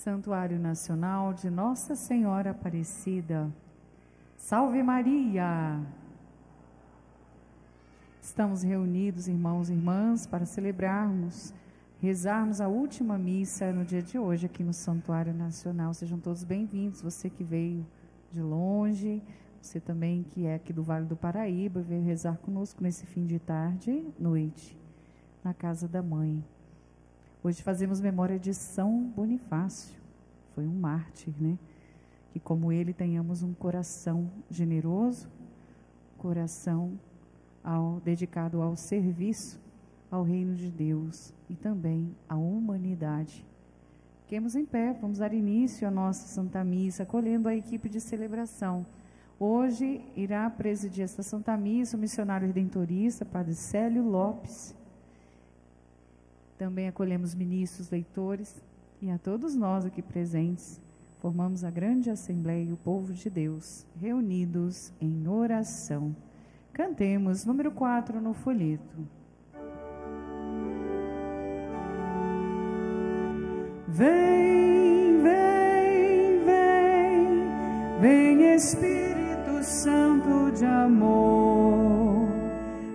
Santuário Nacional de Nossa Senhora Aparecida. Salve Maria! Estamos reunidos, irmãos e irmãs, para celebrarmos, rezarmos a última missa no dia de hoje aqui no Santuário Nacional. Sejam todos bem-vindos, você que veio de longe, você também que é aqui do Vale do Paraíba, veio rezar conosco nesse fim de tarde, noite, na casa da mãe. Hoje fazemos memória de São Bonifácio, foi um mártir, né? Que como ele tenhamos um coração generoso, coração dedicado ao serviço, ao reino de Deus e também à humanidade. Fiquemos em pé, vamos dar início à nossa Santa Missa, acolhendo a equipe de celebração. Hoje irá presidir esta Santa Missa o missionário redentorista, Padre Célio Lopes. Também acolhemos ministros, leitores e a todos nós aqui presentes. Formamos a grande Assembleia e o povo de Deus, reunidos em oração. Cantemos número 4 no folheto. Vem, vem, vem, vem Espírito Santo de amor,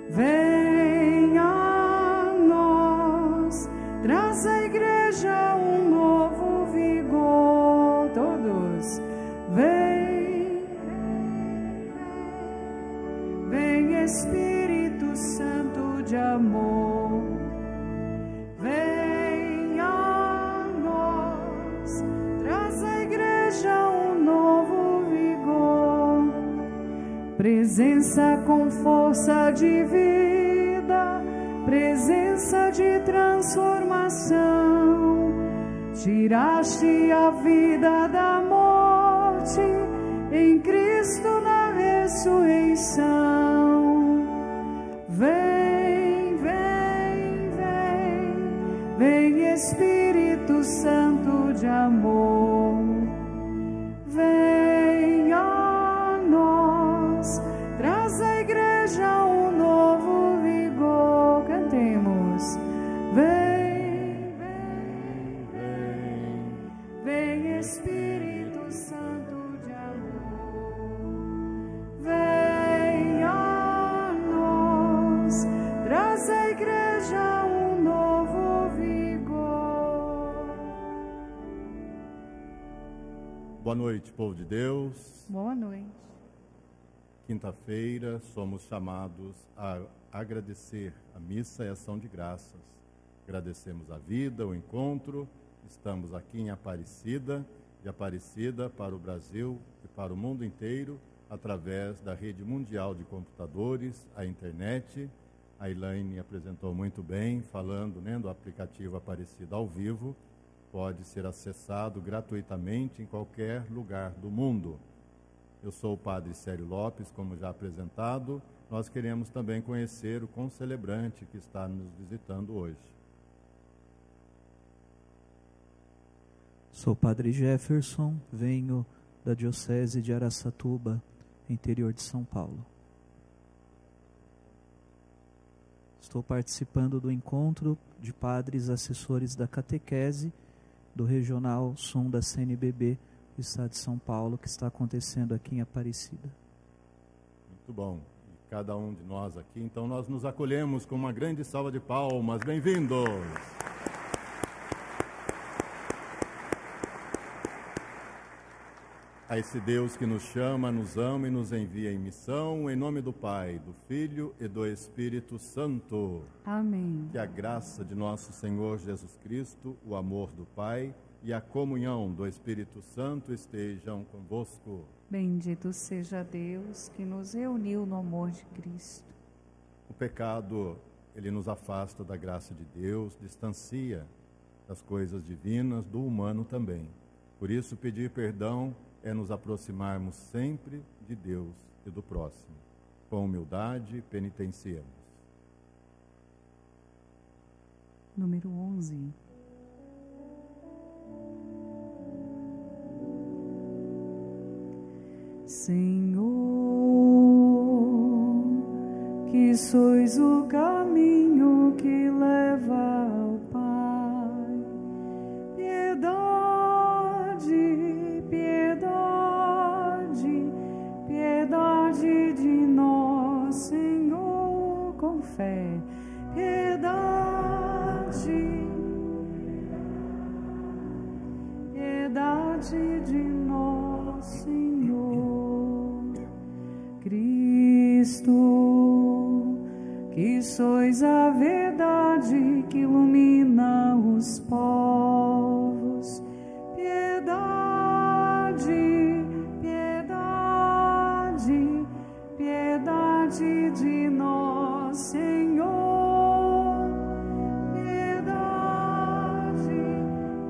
vem a nós, traz à igreja um novo vigor. Todos, vem, vem Espírito Santo de amor, vem a nós, traz à igreja um novo vigor. Presença com força de vida, presença de transformação, tiraste a vida da morte em Cristo na ressurreição. Vem, vem, vem, vem Espírito Santo de amor, vem a nós, traz à igreja um novo vigor. Cantemos, vem, vem, vem, vem Espírito Santo de amor, vem a nós, traz à igreja um novo vigor. Boa noite, povo de Deus. Boa noite. Quinta-feira somos chamados a agradecer a missa e a ação de graças. Agradecemos a vida, o encontro. Estamos aqui em Aparecida, de Aparecida para o Brasil e para o mundo inteiro, através da rede mundial de computadores, a internet. A Elaine apresentou muito bem, falando, né, do aplicativo Aparecida ao vivo. Pode ser acessado gratuitamente em qualquer lugar do mundo. Eu sou o Padre Célio Lopes, como já apresentado. Nós queremos também conhecer o concelebrante que está nos visitando hoje. Sou o Padre Jefferson, venho da Diocese de Araçatuba, interior de São Paulo. Estou participando do encontro de padres assessores da catequese do Regional Som da CNBB do Estado de São Paulo, que está acontecendo aqui em Aparecida. Muito bom. E cada um de nós aqui, então nós nos acolhemos com uma grande salva de palmas. Bem-vindos! A esse Deus que nos chama, nos ama e nos envia em missão, em nome do Pai, do Filho e do Espírito Santo. Amém. Que a graça de nosso Senhor Jesus Cristo, o amor do Pai e a comunhão do Espírito Santo estejam convosco. Bendito seja Deus que nos reuniu no amor de Cristo. O pecado, ele nos afasta da graça de Deus, distancia das coisas divinas, do humano também. Por isso, pedir perdão é nos aproximarmos sempre de Deus e do próximo. Com humildade, penitenciemos. Número 11. Senhor, que sois o caminho que leva ao Pai, piedade piedade de nosso Senhor. Cristo, que sois a verdade que ilumina os povos. Piedade, piedade, piedade de nosso Senhor. Piedade,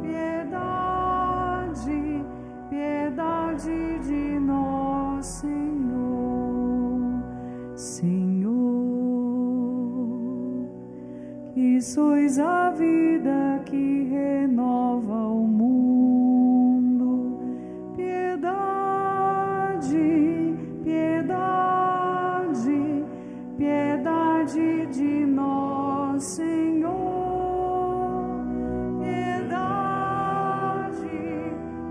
piedade, piedade de nosso Senhor. Senhor, que sois a vida que renova o mundo. Piedade, piedade, piedade de nosso Senhor. Piedade,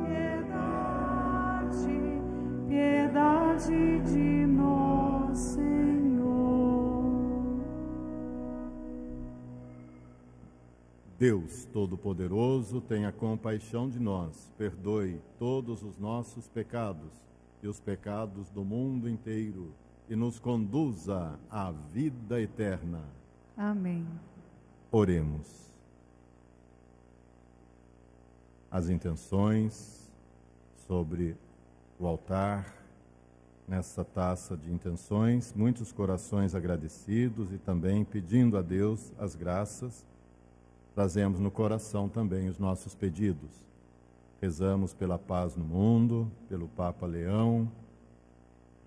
piedade, piedade de nosso Senhor. Deus Todo-Poderoso, tenha compaixão de nós, perdoe todos os nossos pecados e os pecados do mundo inteiro e nos conduza à vida eterna. Amém. Oremos. As intenções sobre o altar, nessa taça de intenções, muitos corações agradecidos e também pedindo a Deus as graças. Trazemos no coração também os nossos pedidos. Rezamos pela paz no mundo, pelo Papa Leão,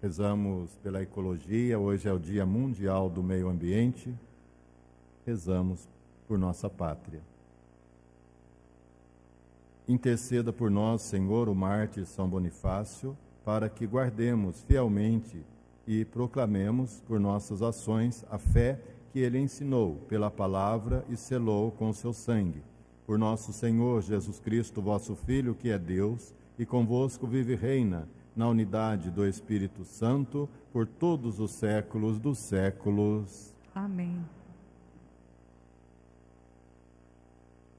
rezamos pela ecologia, hoje é o Dia Mundial do Meio Ambiente, rezamos por nossa pátria. Interceda por nós, Senhor, o mártir São Bonifácio, para que guardemos fielmente e proclamemos por nossas ações a fé que ele ensinou pela palavra e selou com seu sangue. Por nosso Senhor Jesus Cristo, vosso Filho, que é Deus, e convosco vive e reina, na unidade do Espírito Santo, por todos os séculos dos séculos. Amém.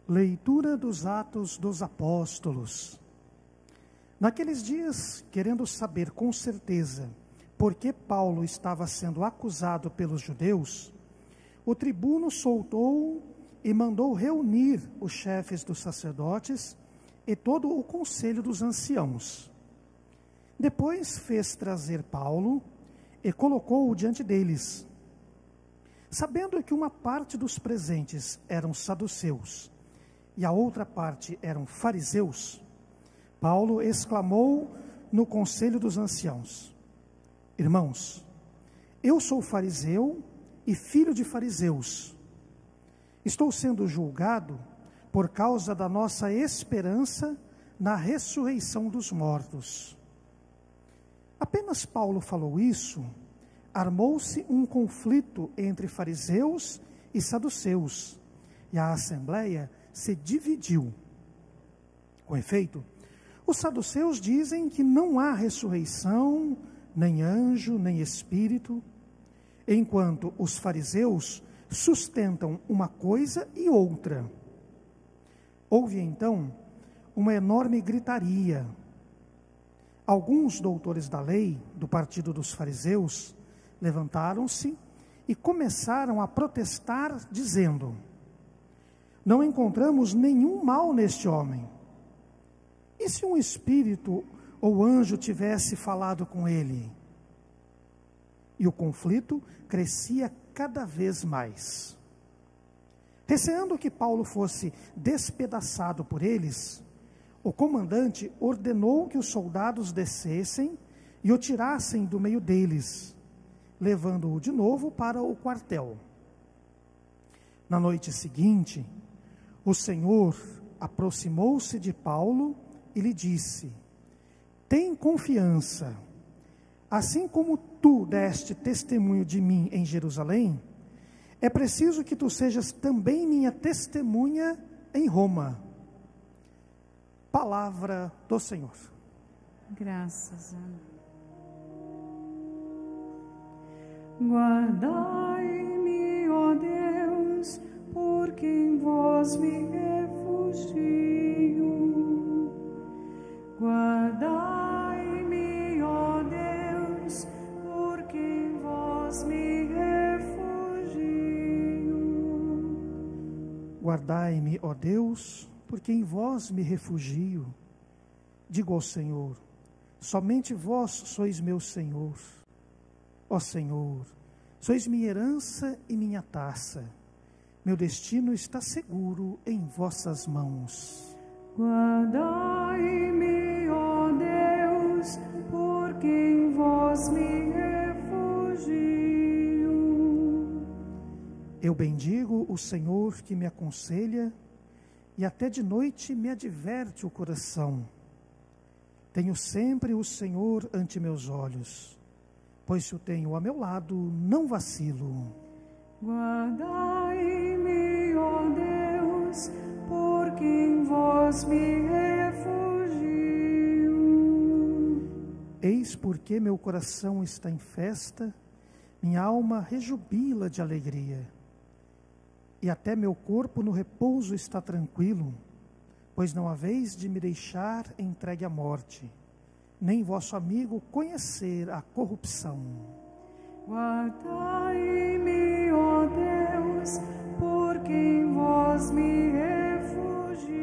Leitura dos Atos dos Apóstolos. Naqueles dias, querendo saber com certeza por que Paulo estava sendo acusado pelos judeus, o tribuno soltou e mandou reunir os chefes dos sacerdotes e todo o conselho dos anciãos. Depois fez trazer Paulo e colocou-o diante deles. Sabendo que uma parte dos presentes eram saduceus e a outra parte eram fariseus, Paulo exclamou no conselho dos anciãos: Irmãos, eu sou fariseu e filho de fariseus. Estou sendo julgado por causa da nossa esperança na ressurreição dos mortos. Apenas Paulo falou isso, armou-se um conflito entre fariseus e saduceus, e a assembleia se dividiu. Com efeito, os saduceus dizem que não há ressurreição, nem anjo, nem espírito, enquanto os fariseus sustentam uma coisa e outra. Houve então uma enorme gritaria. Alguns doutores da lei, do partido dos fariseus, levantaram-se e começaram a protestar, dizendo: Não encontramos nenhum mal neste homem. E se um espírito ou anjo tivesse falado com ele? E o conflito crescia cada vez mais. Receando que Paulo fosse despedaçado por eles, o comandante ordenou que os soldados descessem e o tirassem do meio deles, levando-o de novo para o quartel. Na noite seguinte, o Senhor aproximou-se de Paulo e lhe disse: Tem confiança. Assim como tu deste testemunho de mim em Jerusalém, é preciso que tu sejas também minha testemunha em Roma. Palavra do Senhor. Graças a Deus. Guardai-me, ó Deus, porque em vós me refugio. Guardai-me, ó Deus, porque em vós me refugio. Digo ao Senhor: somente vós sois meu Senhor. Ó Senhor, sois minha herança e minha taça. Meu destino está seguro em vossas mãos. Guardai-me, ó Deus, porque em vós me refugio. Eu bendigo o Senhor que me aconselha, e até de noite me adverte o coração. Tenho sempre o Senhor ante meus olhos, pois se o tenho a meu lado, não vacilo. Guardai-me, ó Deus, porque em vós me refugio. Eis porque meu coração está em festa, minha alma rejubila de alegria. E até meu corpo no repouso está tranquilo, pois não haveis de me deixar entregue à morte, nem vosso amigo conhecer a corrupção. Guardai-me, ó Deus, porque em vós me refugio.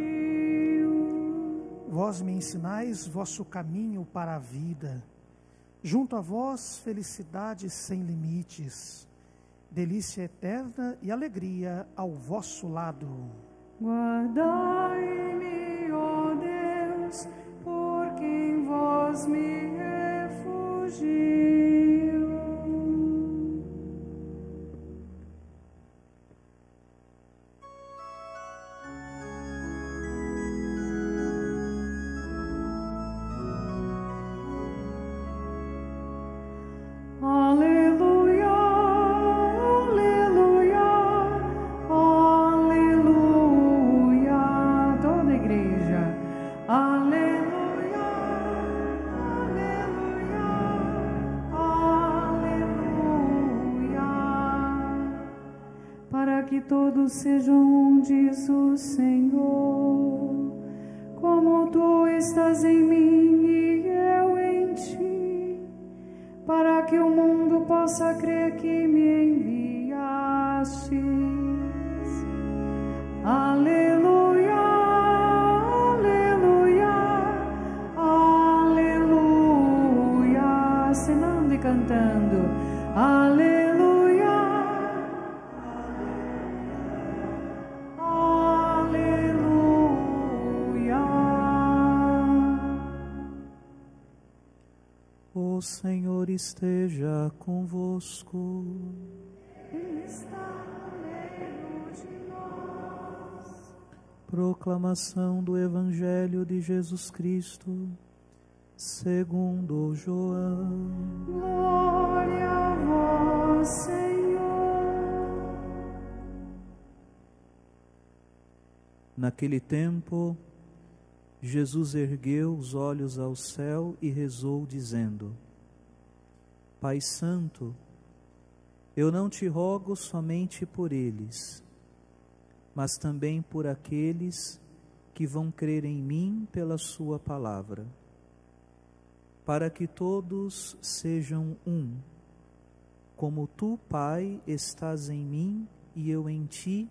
Vós me ensinais vosso caminho para a vida. Junto a vós, felicidade sem limites, delícia eterna e alegria ao vosso lado. Guardai-me, ó Deus, porque em vós me refugio. Aleluia, aleluia, aleluia. Toda a igreja. Aleluia, aleluia, aleluia. Para que todos sejam um, diz o Senhor, como tu estás em mim e eu em ti, para que o mundo possa crer que me enviastes. Aleluia, aleluia, aleluia. Acenando e cantando. Aleluia, aleluia. O Senhor esteja convosco. Ele está no meio de nós. Proclamação do Evangelho de Jesus Cristo, segundo João. Glória a vós, Senhor. Naquele tempo, Jesus ergueu os olhos ao céu e rezou, dizendo: Pai Santo, eu não te rogo somente por eles, mas também por aqueles que vão crer em mim pela sua palavra, para que todos sejam um, como tu, Pai, estás em mim e eu em ti,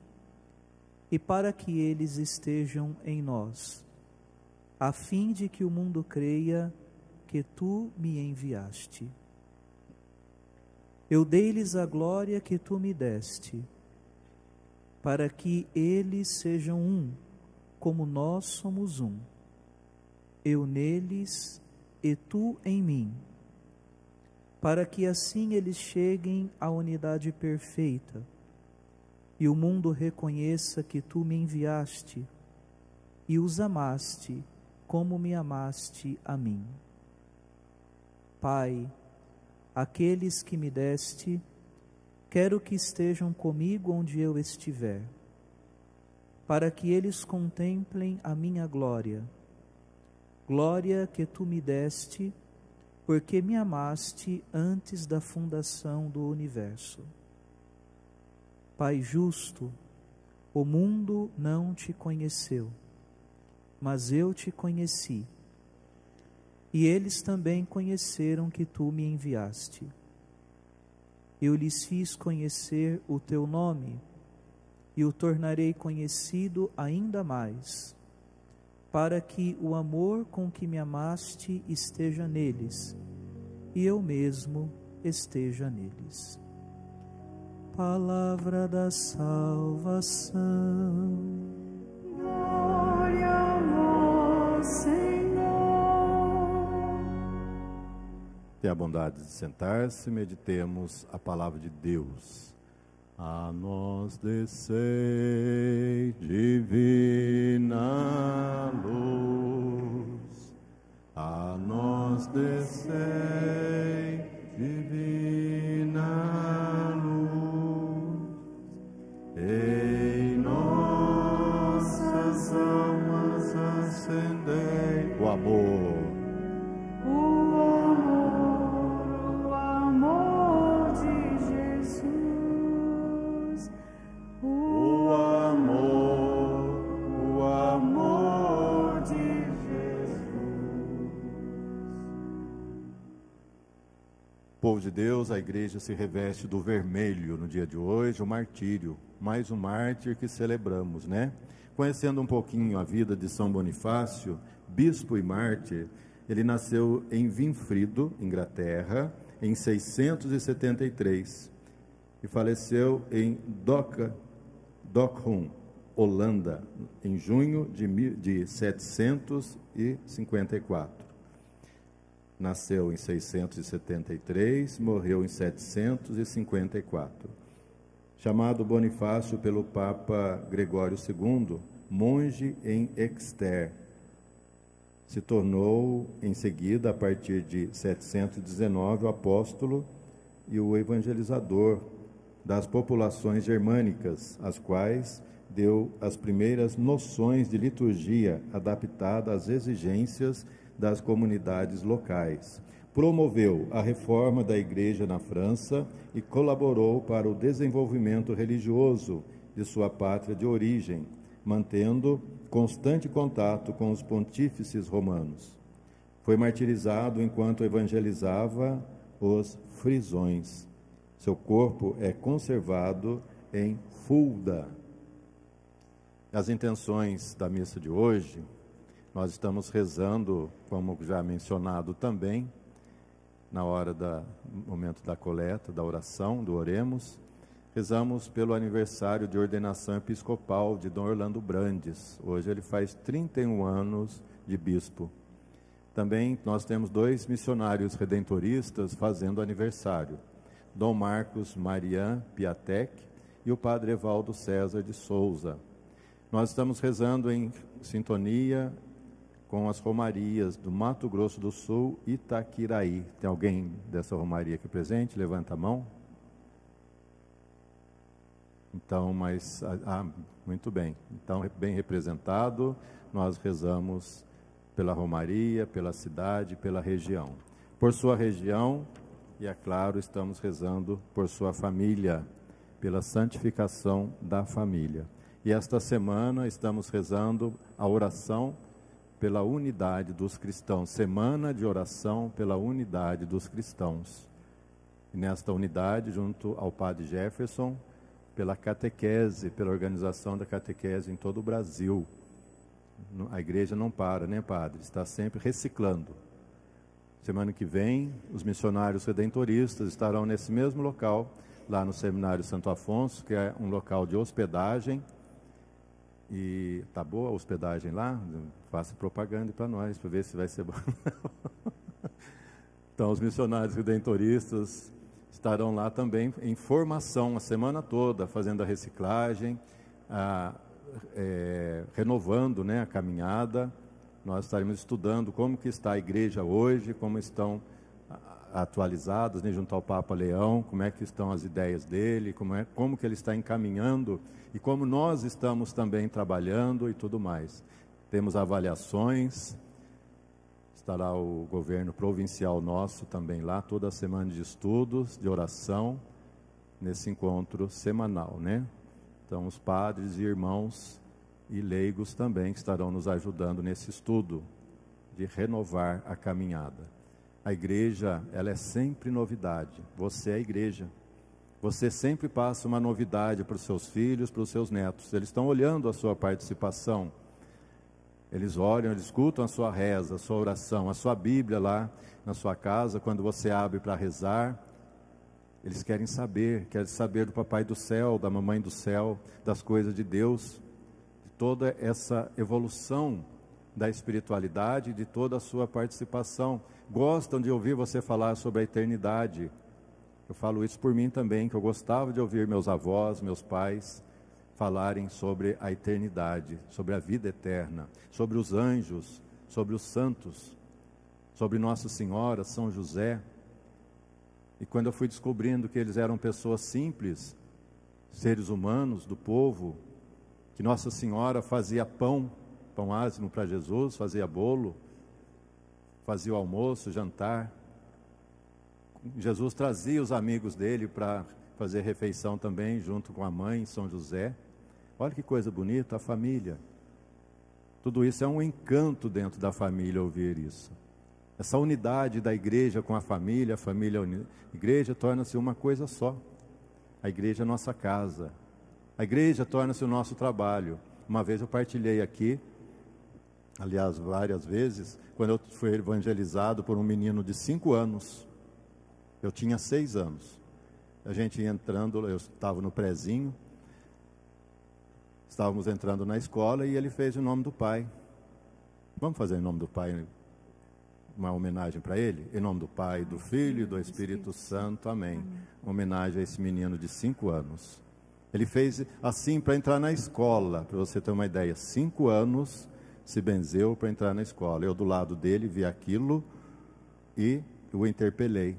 e para que eles estejam em nós, a fim de que o mundo creia que tu me enviaste. Eu dei-lhes a glória que tu me deste, para que eles sejam um, como nós somos um. Eu neles e tu em mim, para que assim eles cheguem à unidade perfeita, e o mundo reconheça que tu me enviaste, e os amaste, como me amaste a mim. Pai, aqueles que me deste, quero que estejam comigo onde eu estiver, para que eles contemplem a minha glória, glória que tu me deste, porque me amaste antes da fundação do universo. Pai justo, o mundo não te conheceu, mas eu te conheci, e eles também conheceram que tu me enviaste. Eu lhes fiz conhecer o teu nome, e o tornarei conhecido ainda mais, para que o amor com que me amaste esteja neles, e eu mesmo esteja neles. Palavra da salvação. Glória a vós, Senhor. Tenha a bondade de sentar-se, meditemos a palavra de Deus. A nós descei, divina luz. A nós descei, divina luz. Em nossas almas acendei o amor. O amor de Jesus. O amor de Jesus. Povo de Deus, a igreja se reveste do vermelho no dia de hoje, o martírio, mais um mártir que celebramos, né? Conhecendo um pouquinho a vida de São Bonifácio, bispo e mártir, ele nasceu em Winfrido, Inglaterra, em 673 e faleceu em Dokkum, Holanda, em junho de 754. Nasceu em 673, morreu em 754. Chamado Bonifácio pelo Papa Gregório II, monge em Exeter, se tornou em seguida, a partir de 719, o apóstolo e o evangelizador das populações germânicas, às quais deu as primeiras noções de liturgia adaptada às exigências das comunidades locais. Promoveu a reforma da Igreja na França e colaborou para o desenvolvimento religioso de sua pátria de origem, mantendo constante contato com os pontífices romanos. Foi martirizado enquanto evangelizava os frisões. Seu corpo é conservado em Fulda. As intenções da missa de hoje, nós estamos rezando, como já mencionado também, na hora do momento da coleta, da oração, do oremos, rezamos pelo aniversário de ordenação episcopal de Dom Orlando Brandes. Hoje ele faz 31 anos de bispo. Também nós temos 2 missionários redentoristas fazendo aniversário. Dom Marcos Marian Piatek e o Padre Evaldo César de Souza. Nós estamos rezando em sintonia com as romarias do Mato Grosso do Sul, Itaquiraí. Tem alguém dessa romaria aqui presente? Levanta a mão. Então, muito bem. Então, bem representado, nós rezamos pela romaria, pela cidade, pela região. Por sua região, e é claro, estamos rezando por sua família, pela santificação da família. E esta semana estamos rezando a oração pela unidade dos cristãos, semana de oração pela unidade dos cristãos. E nesta unidade, junto ao Padre Jefferson, pela catequese, pela organização da catequese em todo o Brasil. A igreja não para, né, Padre? Está sempre reciclando. Semana que vem, os missionários redentoristas estarão nesse mesmo local, lá no Seminário Santo Afonso, que é um local de hospedagem. E tá boa a hospedagem lá? Faça propaganda para nós, para ver se vai ser bom. Então, os missionários redentoristas estarão lá também em formação a semana toda, fazendo a reciclagem, renovando, né, a caminhada. Nós estaremos estudando como que está a igreja hoje, como estão atualizadas, né, junto ao Papa Leão, como é que estão as ideias dele, como que ele está encaminhando e como nós estamos também trabalhando e tudo mais. Temos avaliações, estará o governo provincial nosso também lá, toda a semana de estudos, de oração, nesse encontro semanal, né? Então, os padres e irmãos e leigos também que estarão nos ajudando nesse estudo de renovar a caminhada. A igreja, ela é sempre novidade. Você é a igreja. Você sempre passa uma novidade para os seus filhos, para os seus netos. Eles estão olhando a sua participação. Eles olham, eles escutam a sua reza, a sua oração, a sua Bíblia lá na sua casa, quando você abre para rezar. Eles querem saber do Papai do Céu, da Mamãe do Céu, das coisas de Deus, de toda essa evolução da espiritualidade, de toda a sua participação. Gostam de ouvir você falar sobre a eternidade. Eu falo isso por mim também, que eu gostava de ouvir meus avós, meus pais falarem sobre a eternidade, sobre a vida eterna, sobre os anjos, sobre os santos, sobre Nossa Senhora, São José. E quando eu fui descobrindo que eles eram pessoas simples, seres humanos do povo, que Nossa Senhora fazia pão ázimo para Jesus, fazia bolo, fazia o almoço, jantar. Jesus trazia os amigos dele para fazer refeição também, junto com a mãe, São José. Olha que coisa bonita, a família. Tudo isso é um encanto dentro da família, ouvir isso. Essa unidade da igreja com a família a igreja torna-se uma coisa só. A igreja é a nossa casa. A igreja torna-se o nosso trabalho. Uma vez eu partilhei aqui, aliás, várias vezes, quando eu fui evangelizado por um menino de 5 anos. Eu tinha 6 anos. A gente ia entrando, eu estava no prezinho, estávamos entrando na escola e ele fez o nome do pai. Vamos fazer em nome do pai uma homenagem para ele? Em nome do Pai, do Filho e do Espírito Santo. Amém. Uma homenagem a esse menino de 5 anos. Ele fez assim para entrar na escola, para você ter uma ideia. 5 anos se benzeu para entrar na escola. Eu do lado dele vi aquilo e o interpelei.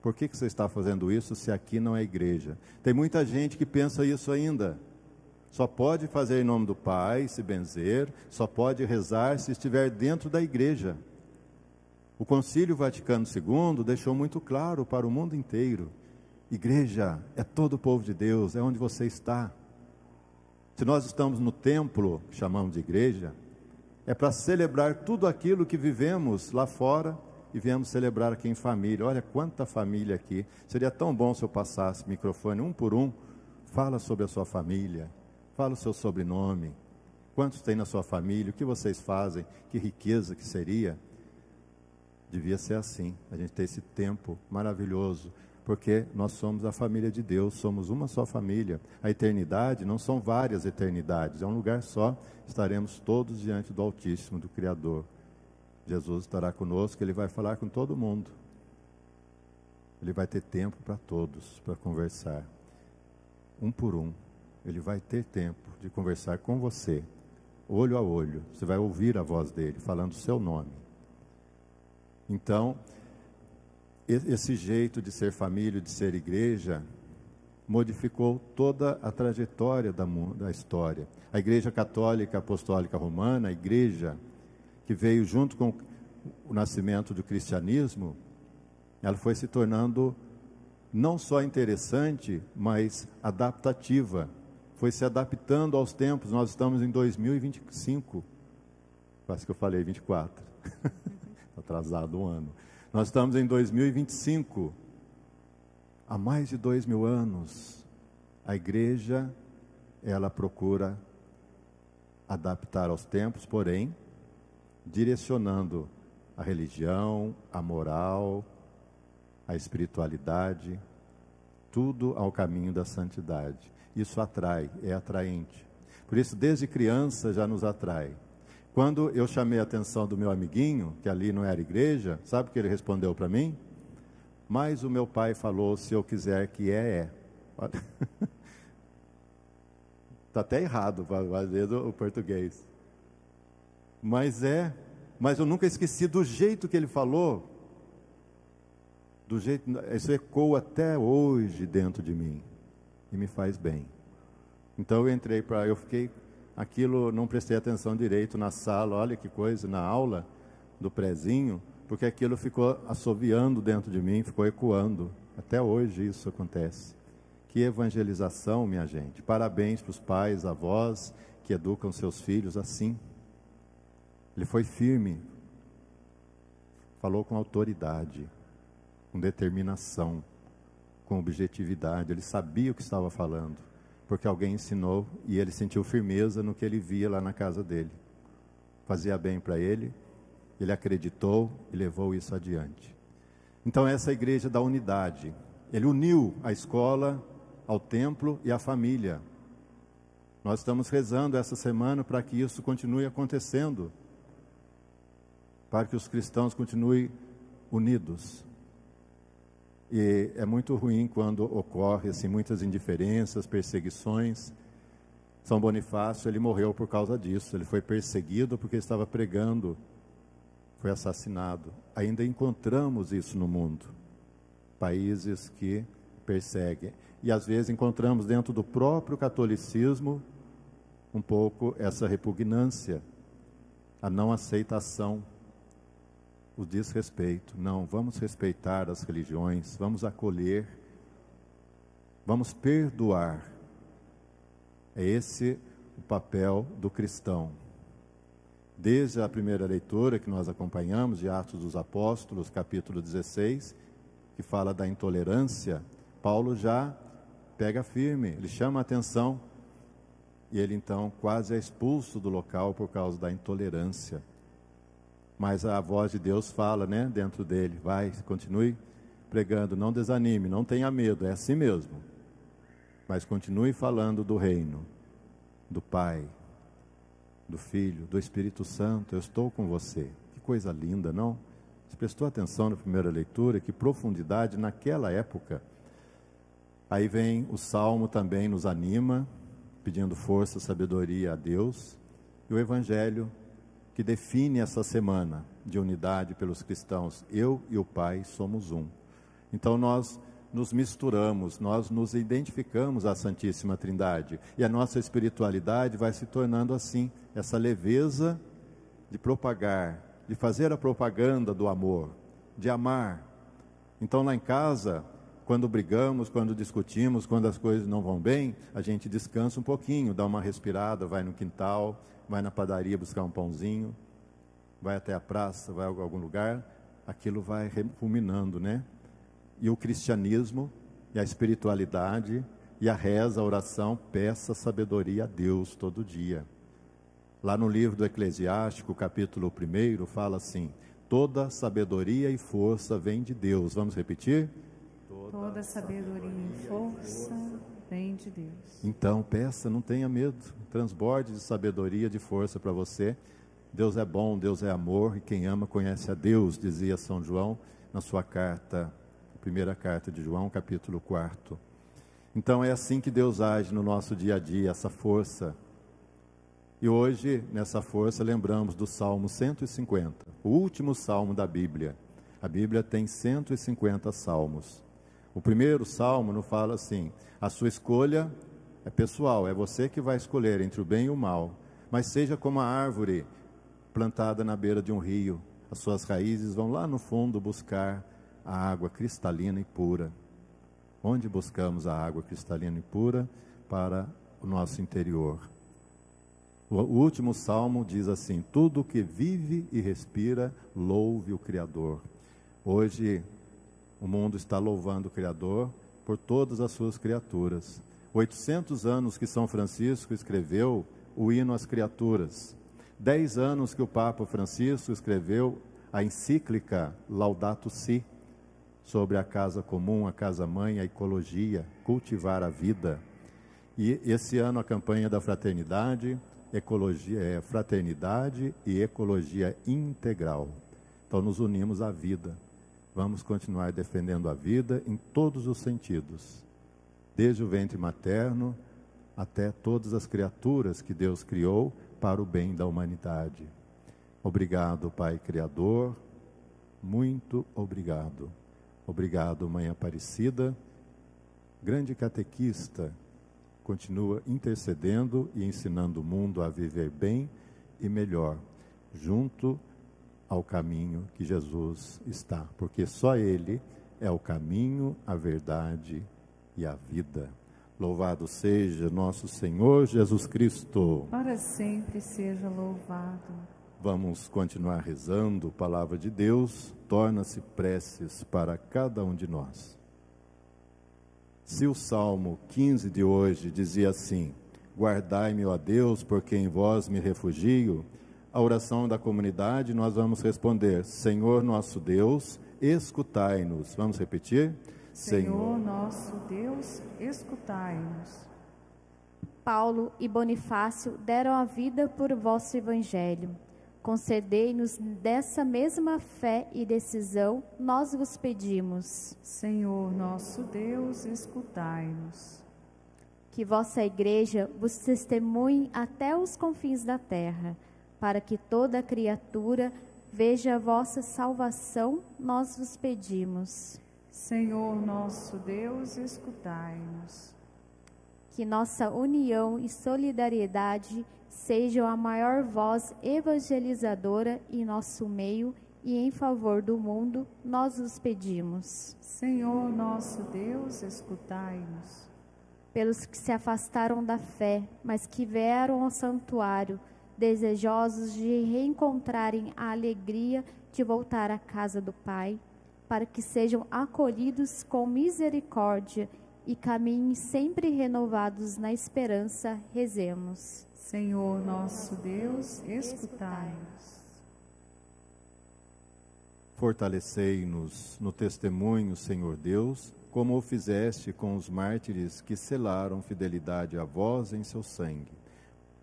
Por que você está fazendo isso se aqui não é igreja? Tem muita gente que pensa isso ainda. Só pode fazer em nome do Pai, se benzer, só pode rezar se estiver dentro da igreja. O Concílio Vaticano II deixou muito claro para o mundo inteiro: igreja é todo o povo de Deus, é onde você está. Se nós estamos no templo, que chamamos de igreja, é para celebrar tudo aquilo que vivemos lá fora e viemos celebrar aqui em família. Olha quanta família aqui. Seria tão bom se eu passasse o microfone um por um. Fala sobre a sua família, fala o seu sobrenome, quantos tem na sua família, o que vocês fazem, que riqueza que seria. Devia ser assim, a gente ter esse tempo maravilhoso, porque nós somos a família de Deus, somos uma só família. A eternidade não são várias eternidades, é um lugar só. Estaremos todos diante do Altíssimo, do Criador. Jesus estará conosco, Ele vai falar com todo mundo. Ele vai ter tempo para todos, para conversar, um por um. Ele vai ter tempo de conversar com você, olho a olho. Você vai ouvir a voz dele, falando o seu nome. Então, esse jeito de ser família, de ser igreja, modificou toda a trajetória da história. A Igreja Católica Apostólica Romana, a igreja que veio junto com o nascimento do cristianismo, ela foi se tornando não só interessante, mas adaptativa. Foi se adaptando aos tempos. Nós estamos em 2025, quase que eu falei 24. Atrasado um ano. Nós estamos em 2025. Há mais de 2000 anos, a igreja, ela procura adaptar aos tempos, porém, direcionando a religião, a moral, a espiritualidade, tudo ao caminho da santidade. Isso atrai, é atraente. Por isso, desde criança já nos atrai. Quando eu chamei a atenção do meu amiguinho, que ali não era igreja, sabe o que ele respondeu para mim? Mas o meu pai falou, se eu quiser que é. Está até errado, às vezes, o português. Mas eu nunca esqueci do jeito que ele falou. Isso ecoa até hoje dentro de mim. E me faz bem. Então eu fiquei... Aquilo, não prestei atenção direito na sala, olha que coisa, na aula do prezinho, porque aquilo ficou assoviando dentro de mim, ficou ecoando. Até hoje isso acontece. Que evangelização, minha gente. Parabéns para os pais, avós, que educam seus filhos assim. Ele foi firme, falou com autoridade, com determinação. com objetividade, ele sabia o que estava falando, porque alguém ensinou e ele sentiu firmeza no que ele via lá na casa dele. Fazia bem para ele, ele acreditou e levou isso adiante. Então essa é a igreja da unidade. Ele uniu a escola ao templo e à família. Nós estamos rezando essa semana para que isso continue acontecendo, para que os cristãos continuem unidos. E é muito ruim quando ocorre assim, muitas indiferenças, perseguições. São Bonifácio, ele morreu por causa disso. Ele foi perseguido porque estava pregando, foi assassinado. Ainda encontramos isso no mundo, países que perseguem. E às vezes encontramos dentro do próprio catolicismo um pouco essa repugnância, a não aceitação, o desrespeito. Não, vamos respeitar as religiões, vamos acolher, vamos perdoar. É esse o papel do cristão. Desde a primeira leitura que nós acompanhamos, de Atos dos Apóstolos, capítulo 16, que fala da intolerância, Paulo já pega firme, ele chama a atenção, e ele então quase é expulso do local por causa da intolerância. Mas a voz de Deus fala, né, dentro dele, vai, continue pregando, não desanime, não tenha medo, é assim mesmo. Mas continue falando do reino, do Pai, do Filho, do Espírito Santo. Eu estou com você. Que coisa linda, não? Você prestou atenção na primeira leitura? Que profundidade naquela época. Aí vem o Salmo também, nos anima, pedindo força, sabedoria a Deus. E o Evangelho, que define essa semana de unidade pelos cristãos. Eu e o Pai somos um. Então nós nos misturamos, nós nos identificamos à Santíssima Trindade. E a nossa espiritualidade vai se tornando assim, essa leveza de propagar, de fazer a propaganda do amor, de amar. Então lá em casa, quando brigamos, quando discutimos, quando as coisas não vão bem, a gente descansa um pouquinho, dá uma respirada, vai no quintal, vai na padaria buscar um pãozinho, vai até a praça, vai a algum lugar, aquilo vai ruminando, né? E o cristianismo, e a espiritualidade, e a reza, a oração, peça sabedoria a Deus todo dia. Lá no livro do Eclesiástico, capítulo 1, fala assim: toda sabedoria e força vem de Deus. Vamos repetir? Toda sabedoria e força vem de Deus. Então, peça, não tenha medo, transborde de sabedoria, de força para você. Deus é bom, Deus é amor, e quem ama conhece a Deus, dizia São João na sua carta, primeira carta de João, capítulo 4. Então é assim que Deus age no nosso dia a dia, essa força. E hoje, nessa força, lembramos do Salmo 150, o último salmo da Bíblia. A Bíblia tem 150 salmos. O primeiro salmo nos fala assim: a sua escolha é pessoal, é você que vai escolher entre o bem e o mal. Mas seja como a árvore plantada na beira de um rio, as suas raízes vão lá no fundo buscar a água cristalina e pura. Onde buscamos a água cristalina e pura? Para o nosso interior. O último salmo diz assim: tudo que vive e respira, louve o Criador. Hoje o mundo está louvando o Criador por todas as suas criaturas. 800 anos que São Francisco escreveu o hino às criaturas. 10 anos que o Papa Francisco escreveu a encíclica Laudato Si, sobre a casa comum, a casa-mãe, a ecologia, cultivar a vida. E esse ano a campanha da fraternidade, fraternidade e ecologia integral. Então nos unimos à vida. Vamos continuar defendendo a vida em todos os sentidos, desde o ventre materno até todas as criaturas que Deus criou para o bem da humanidade. Obrigado, Pai Criador, muito obrigado. Obrigado, Mãe Aparecida, grande catequista, continua intercedendo e ensinando o mundo a viver bem e melhor, junto ao caminho que Jesus está, porque só Ele é o caminho, a verdade e a vida. Louvado seja nosso Senhor Jesus Cristo. Para sempre seja louvado. Vamos continuar rezando, palavra de Deus, torna-se preces para cada um de nós. Se o Salmo 15 de hoje dizia assim: guardai-me, ó Deus, porque em vós me refugio, a oração da comunidade nós vamos responder: Senhor nosso Deus, escutai-nos. Vamos repetir? Senhor nosso Deus, escutai-nos. Paulo e Bonifácio deram a vida por vosso evangelho. Concedei-nos dessa mesma fé e decisão, nós vos pedimos. Senhor nosso Deus, escutai-nos. Que vossa igreja vos testemunhe até os confins da terra, para que toda criatura veja a vossa salvação, nós vos pedimos. Senhor nosso Deus, escutai-nos. Que nossa união e solidariedade sejam a maior voz evangelizadora em nosso meio e em favor do mundo, nós vos pedimos. Senhor nosso Deus, escutai-nos. Pelos que se afastaram da fé, mas que vieram ao santuário, desejosos de reencontrarem a alegria de voltar à casa do Pai, para que sejam acolhidos com misericórdia e caminhem sempre renovados na esperança, rezemos. Senhor nosso Deus, escutai-nos. Fortalecei-nos no testemunho, Senhor Deus, como o fizeste com os mártires que selaram fidelidade a vós em seu sangue.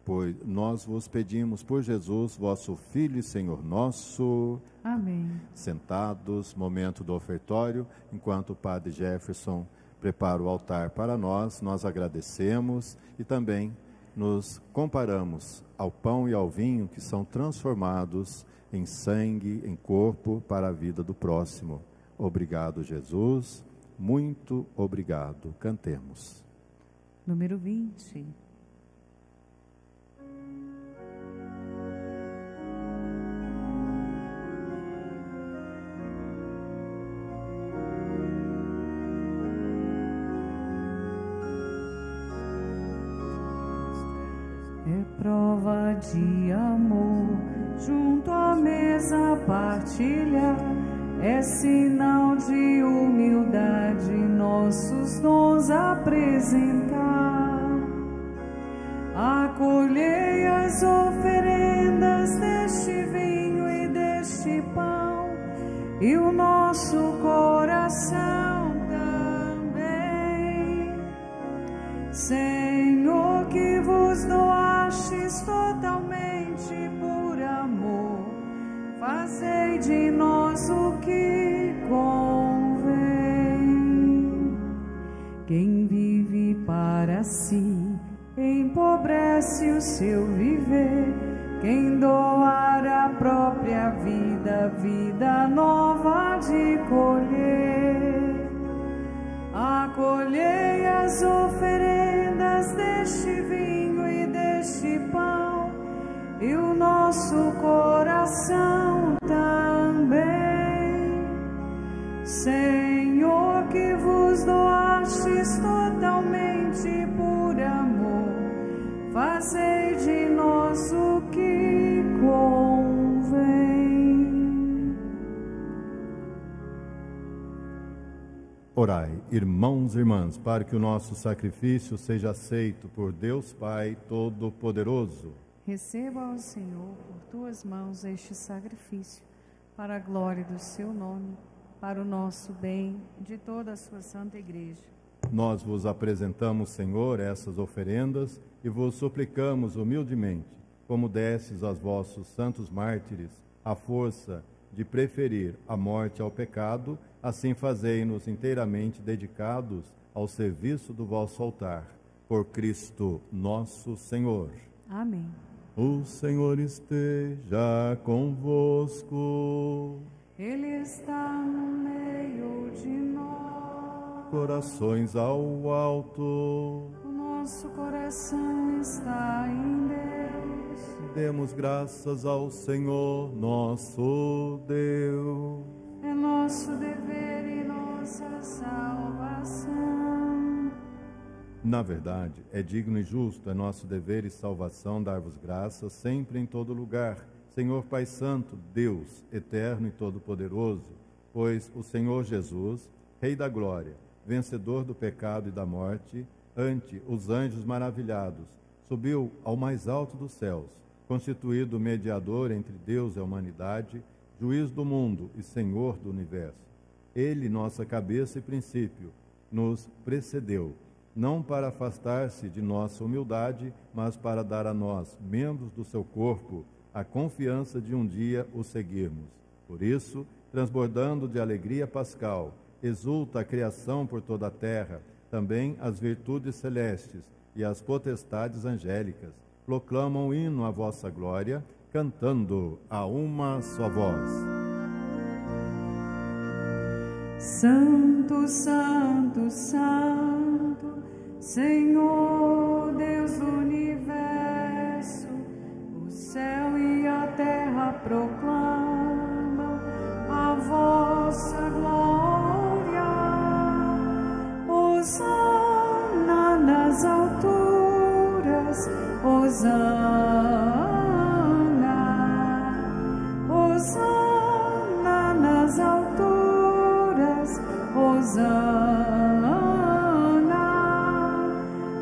Pois nós vos pedimos por Jesus, vosso Filho e Senhor nosso. Amém. Sentados, momento do ofertório, enquanto o Padre Jefferson prepara o altar para nós, nós agradecemos e também nos comparamos ao pão e ao vinho que são transformados em sangue, em corpo, para a vida do próximo. Obrigado, Jesus. Muito obrigado. Cantemos. Número 20. É prova de amor, junto à mesa partilhar, é sinal de humildade, nossos dons apresentar. Acolhei as oferendas deste vinho e deste pão, e o nosso coração também. Senhor, que vos doastes totalmente por amor, fazei de nós o que convém. Quem vive para si empobrece o seu viver. Quem doar a própria vida, vida nova de colher. Acolhei as oferendas deste vinho e deste pão, e o nosso coração também. Senhor, que vos doastes totalmente por amor, fazei de nós o que convém. Orai, irmãos e irmãs, para que o nosso sacrifício seja aceito por Deus Pai Todo-Poderoso. Receba, ó Senhor, por tuas mãos este sacrifício, para a glória do seu nome, para o nosso bem, de toda a sua santa igreja. Nós vos apresentamos, Senhor, essas oferendas e vos suplicamos humildemente, como destes aos vossos santos mártires, a força de preferir a morte ao pecado, assim fazei-nos inteiramente dedicados ao serviço do vosso altar. Por Cristo nosso Senhor. Amém. O Senhor esteja convosco. Ele está no meio de nós. Corações ao alto. O nosso coração está em Deus. Demos graças ao Senhor nosso Deus. É nosso dever e nossa salvação. Na verdade, é digno e justo, é nosso dever e salvação dar-vos graças sempre em todo lugar, Senhor Pai Santo, Deus eterno e todo-poderoso, pois o Senhor Jesus, Rei da Glória, vencedor do pecado e da morte, ante os anjos maravilhados, subiu ao mais alto dos céus, constituído mediador entre Deus e a humanidade, juiz do mundo e senhor do universo. Ele, nossa cabeça e princípio, nos precedeu, não para afastar-se de nossa humildade, mas para dar a nós, membros do seu corpo, a confiança de um dia o seguirmos. Por isso, transbordando de alegria pascal, exulta a criação por toda a terra, também as virtudes celestes e as potestades angélicas proclamam o hino à vossa glória, cantando a uma só voz. Santo, Santo, Santo, Senhor Deus do universo, o céu e a terra proclamam a vossa glória. Hosana nas alturas, Hosana, Hosana nas alturas, Hosana.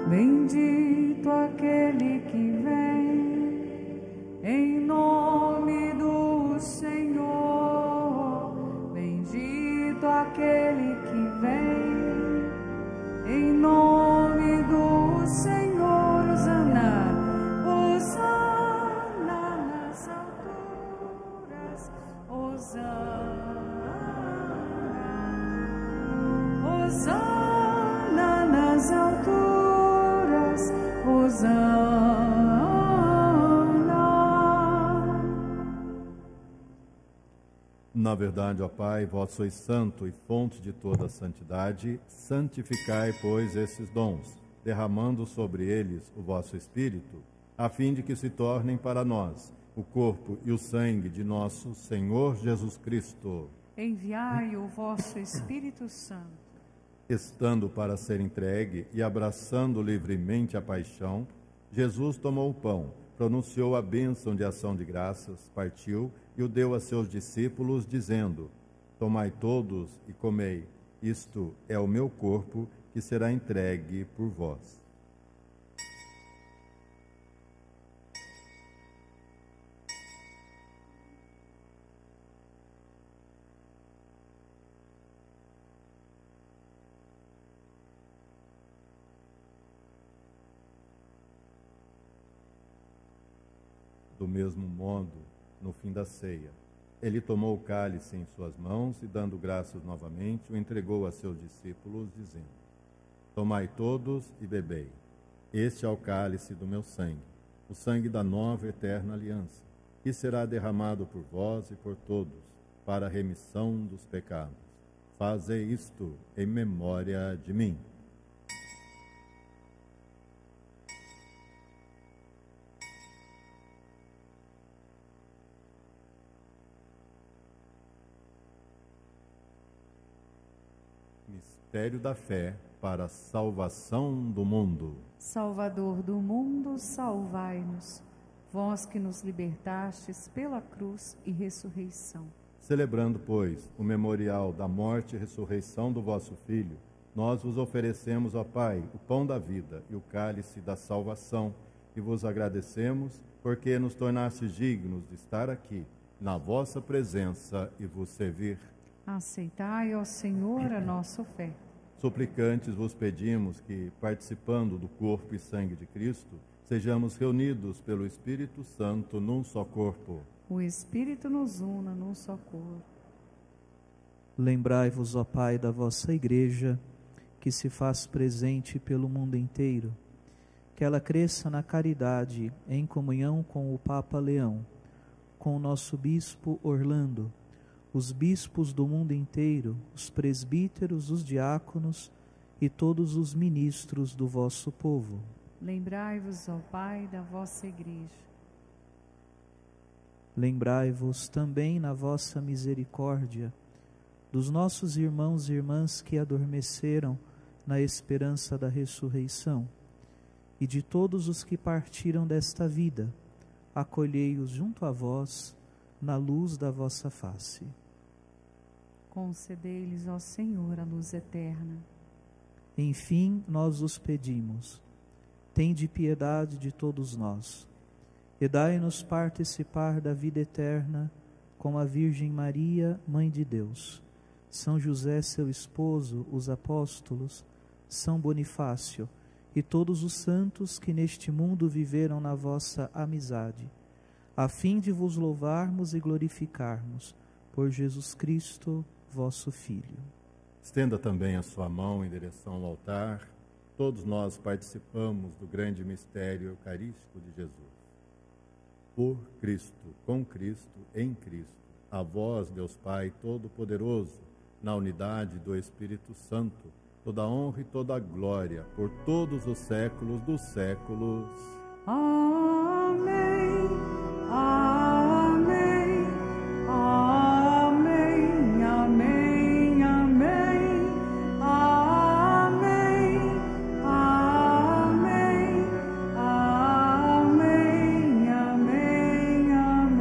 Bendito aquele que vem em nome do Senhor. Bendito aquele que vem em nome do Senhor. Hosana, Hosana nas alturas, Hosana, Hosana nas alturas, Hosana. Na verdade, ó Pai, vós sois santo e fonte de toda a santidade, santificai, pois, esses dons, derramando sobre eles o vosso Espírito, a fim de que se tornem para nós o corpo e o sangue de nosso Senhor Jesus Cristo. Enviai o vosso Espírito Santo. Estando para ser entregue e abraçando livremente a paixão, Jesus tomou o pão, pronunciou a bênção de ação de graças, partiu e o deu a seus discípulos, dizendo: Tomai todos e comei, isto é o meu corpo, que será entregue por vós. Do mesmo modo, no fim da ceia, ele tomou o cálice em suas mãos e, dando graças novamente, o entregou a seus discípulos, dizendo: Tomai todos e bebei. Este é o cálice do meu sangue, o sangue da nova e eterna aliança, que será derramado por vós e por todos, para a remissão dos pecados. Fazei isto em memória de mim. Mistério da fé para a salvação do mundo. Salvador do mundo, salvai-nos, vós que nos libertastes pela cruz e ressurreição. Celebrando, pois, o memorial da morte e ressurreição do vosso Filho, nós vos oferecemos, ó Pai, o pão da vida e o cálice da salvação, e vos agradecemos porque nos tornastes dignos de estar aqui, na vossa presença e vos servir. Aceitai, ó Senhor, a nossa oferta. Suplicantes vos pedimos que, participando do corpo e sangue de Cristo, sejamos reunidos pelo Espírito Santo num só corpo. O Espírito nos una num só corpo. Lembrai-vos, ó Pai, da vossa Igreja, que se faz presente pelo mundo inteiro, que ela cresça na caridade, em comunhão com o Papa Leão, com o nosso Bispo Orlando, os bispos do mundo inteiro, os presbíteros, os diáconos e todos os ministros do vosso povo. Lembrai-vos, ó Pai, da vossa Igreja. Lembrai-vos também na vossa misericórdia dos nossos irmãos e irmãs que adormeceram na esperança da ressurreição e de todos os que partiram desta vida. Acolhei-os junto a vós na luz da vossa face. Concedei-lhes, ó Senhor, a luz eterna. Enfim, nós os pedimos. Tende piedade de todos nós, e dai-nos participar da vida eterna com a Virgem Maria, Mãe de Deus, São José, seu esposo, os apóstolos, São Bonifácio e todos os santos que neste mundo viveram na vossa amizade, a fim de vos louvarmos e glorificarmos por Jesus Cristo, vosso Filho. Estenda também a sua mão em direção ao altar. Todos nós participamos do grande mistério eucarístico de Jesus. Por Cristo, com Cristo, em Cristo, a vós, Deus Pai Todo-Poderoso, na unidade do Espírito Santo, toda honra e toda glória, por todos os séculos dos séculos. Amém. Amém. Amém. Amém. Amém. Amém. Amém. Amém. Amém. Amém.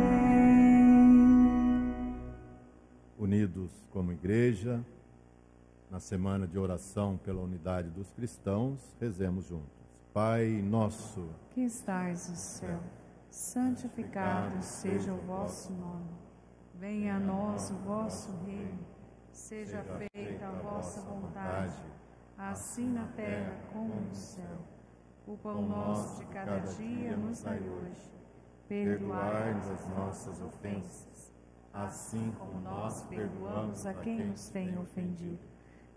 Unidos como igreja, na semana de oração pela unidade dos cristãos, rezemos juntos. Pai nosso, que estais no céu, santificado seja o vosso nome. Venha a nós o vosso reino. Seja feita a vossa vontade, assim na terra como no céu. O pão nosso de cada dia nos dai hoje. Perdoai-nos as nossas ofensas, assim como nós perdoamos a quem nos tem ofendido.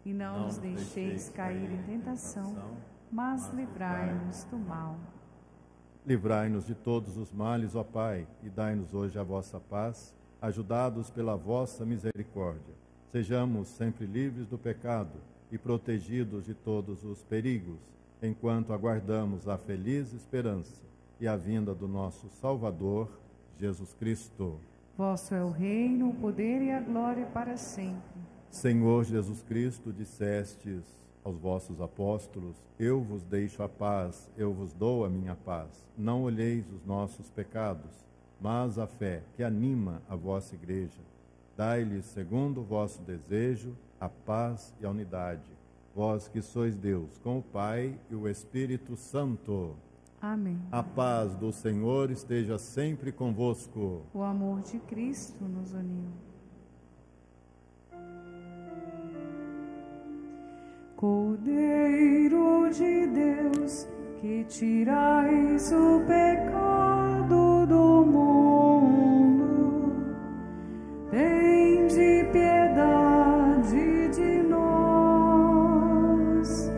E não nos deixeis cair em tentação, mas livrai-nos do mal. Livrai-nos de todos os males, ó Pai, e dai-nos hoje a vossa paz, ajudados pela vossa misericórdia. Sejamos sempre livres do pecado e protegidos de todos os perigos, enquanto aguardamos a feliz esperança e a vinda do nosso Salvador, Jesus Cristo. Vosso é o reino, o poder e a glória para sempre. Senhor Jesus Cristo, dissestes aos vossos apóstolos: eu vos deixo a paz, eu vos dou a minha paz. Não olheis os nossos pecados, mas a fé que anima a vossa igreja. Dai-lhes, segundo o vosso desejo, a paz e a unidade. Vós que sois Deus, com o Pai e o Espírito Santo. Amém. A paz do Senhor esteja sempre convosco. O amor de Cristo nos uniu. Cordeiro de Deus, que tirais o pecado do mundo, tende piedade de nós.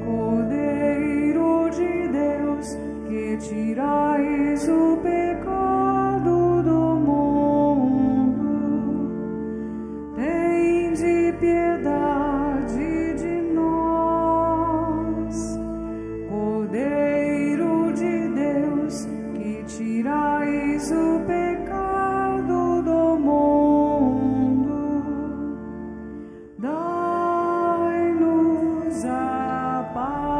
Cordeiro de Deus, que tirais o pecado do mundo, tende piedade de nós. Cordeiro de Deus, que tirais o pecado do mundo, dai-nos a paz.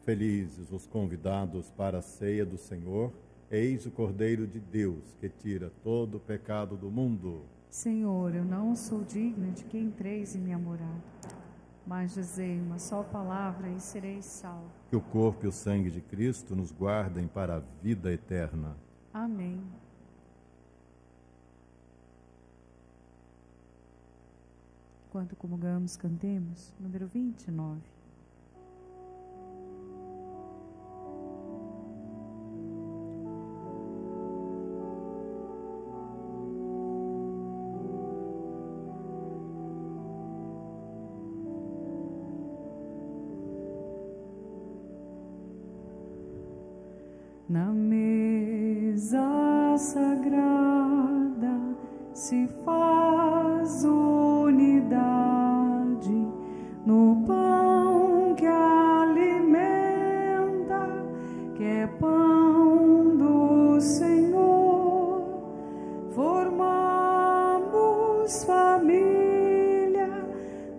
Felizes os convidados para a ceia do Senhor. Eis o Cordeiro de Deus, que tira todo o pecado do mundo. Senhor, eu não sou digna de que entreis em minha morada, mas dizei uma só palavra e serei salvo. Que o corpo e o sangue de Cristo nos guardem para a vida eterna. Amém. Enquanto comungamos, cantemos número 29. Na mesa sagrada se faz unidade, no pão que alimenta, que é pão do Senhor. Formamos família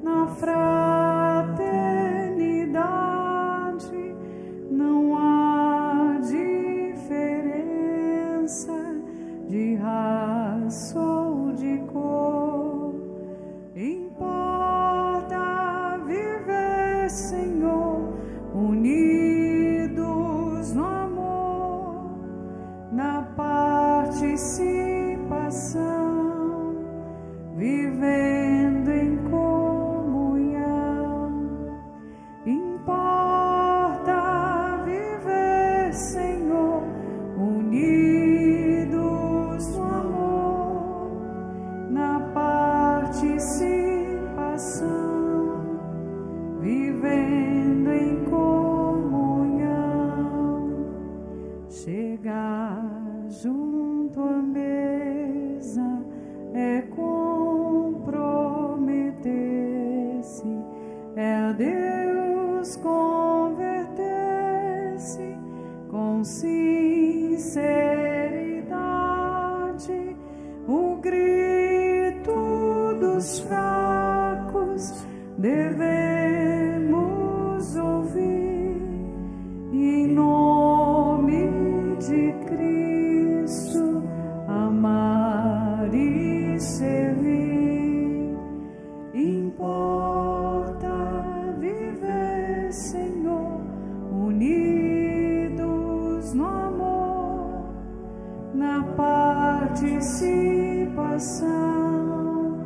na fraternidade, não há diferença de raça ou de cor, em paz participação, vivendo em comunhão. Importa viver, Senhor, unidos no amor, na participação, vivendo em comunhão. Chegar junto à mesa é comprometer-se, é a Deus converter-se com sinceridade. O grito dos fracos devemos ouvir, e em nome de Cristo amar e servir. Importa viver, Senhor, unidos no amor, na participação,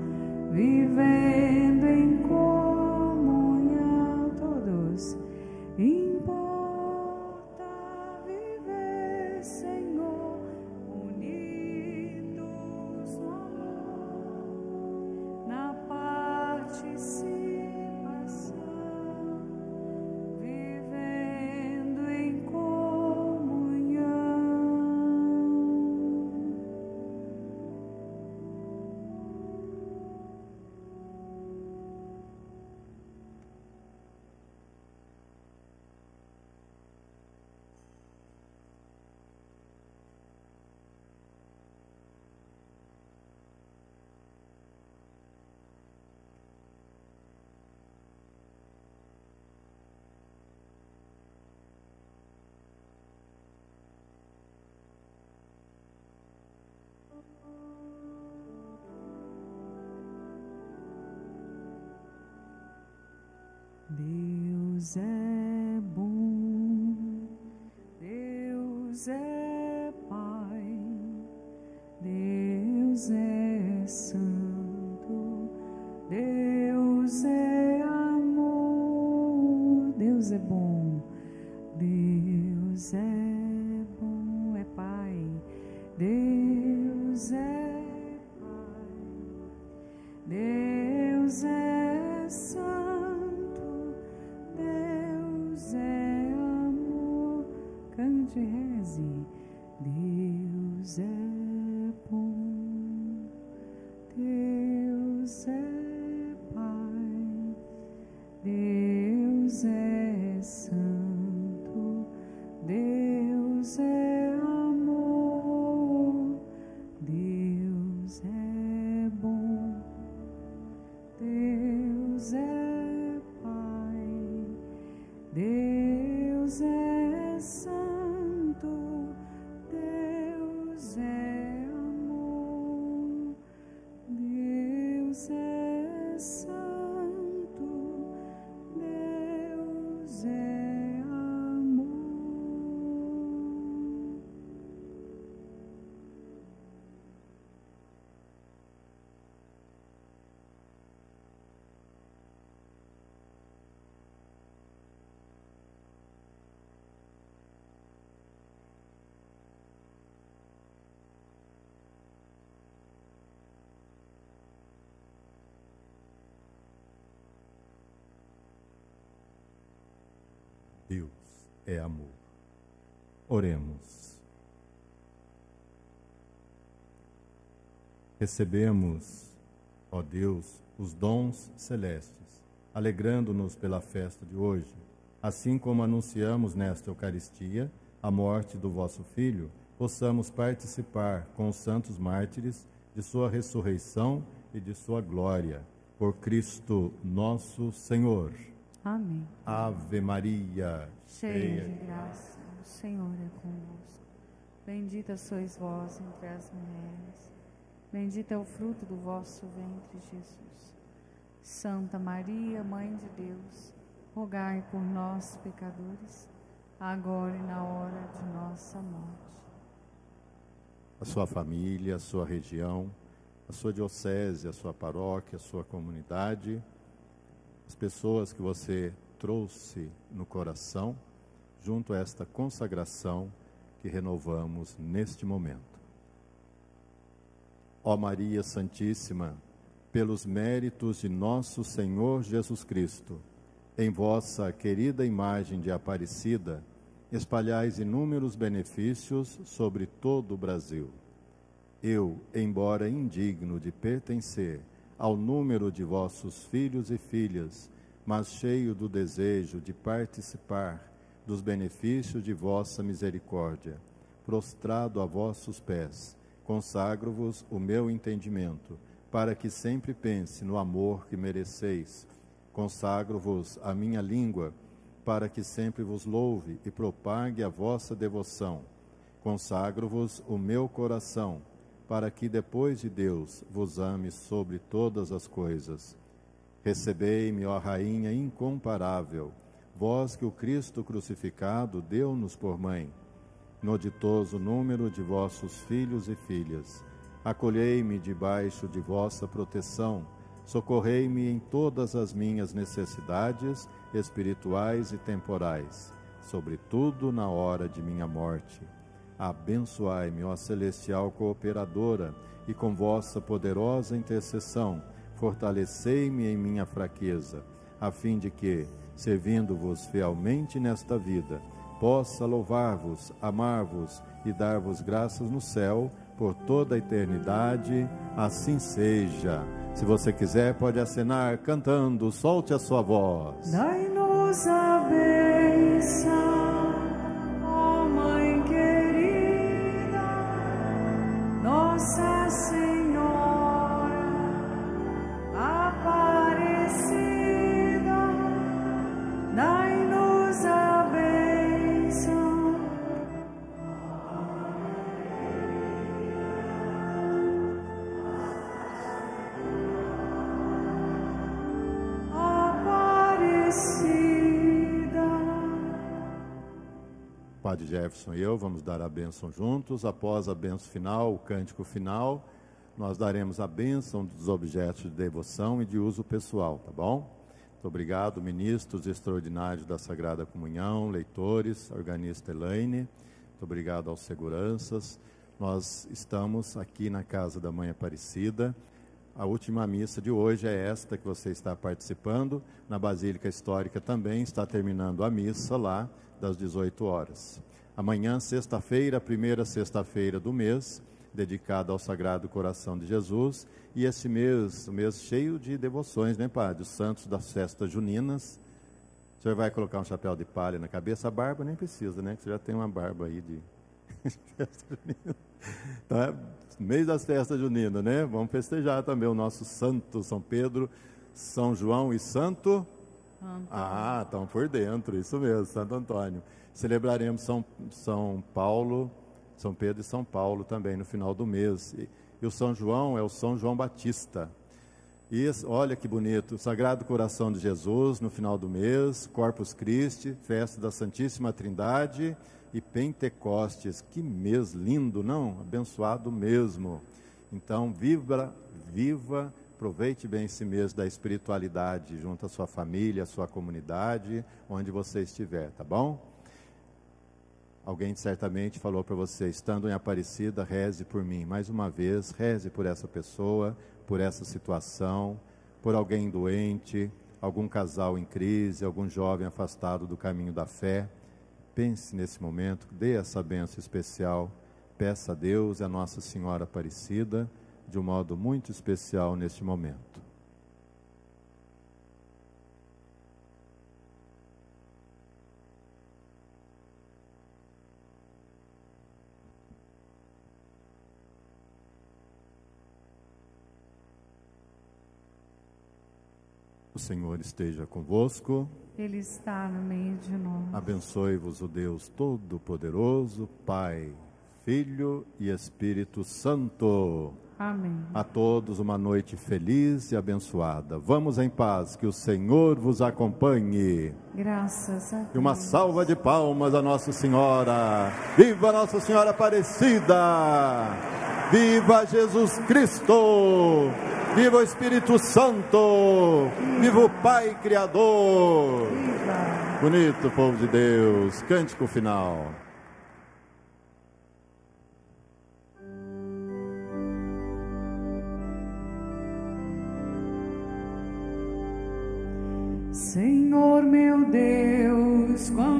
vivendo em comunhão. Todos. Importa viver, Senhor, unidos no amor, na participação, vivendo em comunhão. Deus é bom, Deus é Pai, Deus é Santo, Deus é amor. Deus é bom, Deus é bom, é Pai, Deus é Pai, Deus é Santo, Deus é amor. Cante e reze. Deus é bom, Deus é Pai, Deus é Santo, Deus é amor. Deus é bom, Deus é Pai, Deus é Santo, Deus é amor. Deus é Santo, Deus é amor. Deus é amor. Oremos. Recebemos, ó Deus, os dons celestes, alegrando-nos pela festa de hoje, assim como anunciamos nesta Eucaristia a morte do vosso Filho, possamos participar com os santos mártires de sua ressurreição e de sua glória. Por Cristo nosso Senhor. Amém. Ave Maria, Cheia de graça, o Senhor é convosco. Bendita sois vós entre as mulheres. Bendito é o fruto do vosso ventre, Jesus. Santa Maria, Mãe de Deus, rogai por nós, pecadores, agora e na hora de nossa morte. Ó sua família, a sua região, a sua diocese, a sua paróquia, a sua comunidade, as pessoas que você trouxe no coração, junto a esta consagração que renovamos neste momento. Ó Maria Santíssima, pelos méritos de nosso Senhor Jesus Cristo, em vossa querida imagem de Aparecida, espalhais inúmeros benefícios sobre todo o Brasil. Eu, embora indigno de pertencer ao número de vossos filhos e filhas, mas cheio do desejo de participar dos benefícios de vossa misericórdia, prostrado a vossos pés, consagro-vos o meu entendimento, para que sempre pense no amor que mereceis. Consagro-vos a minha língua, para que sempre vos louve e propague a vossa devoção. Consagro-vos o meu coração, para que depois de Deus vos ame sobre todas as coisas. Recebei-me, ó Rainha incomparável, vós que o Cristo crucificado deu-nos por mãe, no ditoso número de vossos filhos e filhas. Acolhei-me debaixo de vossa proteção, socorrei-me em todas as minhas necessidades espirituais e temporais, sobretudo na hora de minha morte. Abençoai-me, ó celestial cooperadora, e com vossa poderosa intercessão, fortalecei-me em minha fraqueza, a fim de que, servindo-vos fielmente nesta vida, possa louvar-vos, amar-vos e dar-vos graças no céu por toda a eternidade. Assim seja. Se você quiser, pode acenar cantando, solte a sua voz. Dai-nos a bênção, ó Mãe querida, Nossa Senhora Aparecida, dai-nos a bênção. Padre Jefferson e eu vamos dar a bênção juntos. Após a bênção final, o cântico final, nós daremos a bênção dos objetos de devoção e de uso pessoal, tá bom? Muito obrigado, ministros extraordinários da Sagrada Comunhão, leitores, organista Elaine, muito obrigado aos seguranças. Nós estamos aqui na Casa da Mãe Aparecida. A última missa de hoje é esta que você está participando. Na Basílica Histórica também está terminando a missa lá, das 18 horas. Amanhã, sexta-feira, a primeira sexta-feira do mês, dedicada ao Sagrado Coração de Jesus. E esse mês, um mês cheio de devoções, né, Padre? Os santos das festas juninas. O senhor vai colocar um chapéu de palha na cabeça? A barba nem precisa, né? Que você já tem uma barba aí de festa junina. Então, é mês das festas juninas, né? Vamos festejar também o nosso santo São Pedro, São João e Santo... Ah, estão por dentro, isso mesmo, Santo Antônio. Celebraremos São Paulo, São Pedro e São Paulo também no final do mês. E o São João é o São João Batista. E olha que bonito, o Sagrado Coração de Jesus no final do mês, Corpus Christi, festa da Santíssima Trindade e Pentecostes. Que mês lindo, não? Abençoado mesmo. Então, viva, aproveite bem esse mês da espiritualidade junto à sua família, à sua comunidade, onde você estiver, tá bom? Alguém certamente falou para você, estando em Aparecida, reze por mim. Mais uma vez, reze por essa pessoa, por essa situação, por alguém doente, algum casal em crise, algum jovem afastado do caminho da fé. Pense nesse momento, dê essa bênção especial, peça a Deus e a Nossa Senhora Aparecida, de um modo muito especial neste momento. O Senhor esteja convosco. Ele está no meio de nós. Abençoe-vos o Deus Todo-Poderoso, Pai, Filho e Espírito Santo. Amém. A todos uma noite feliz e abençoada. Vamos em paz, que o Senhor vos acompanhe. Graças a Deus. E uma salva de palmas a Nossa Senhora. Viva Nossa Senhora Aparecida! Viva Jesus Cristo! Viva o Espírito Santo! Viva o Pai Criador! Bonito, povo de Deus. Cântico final. Senhor meu Deus, quão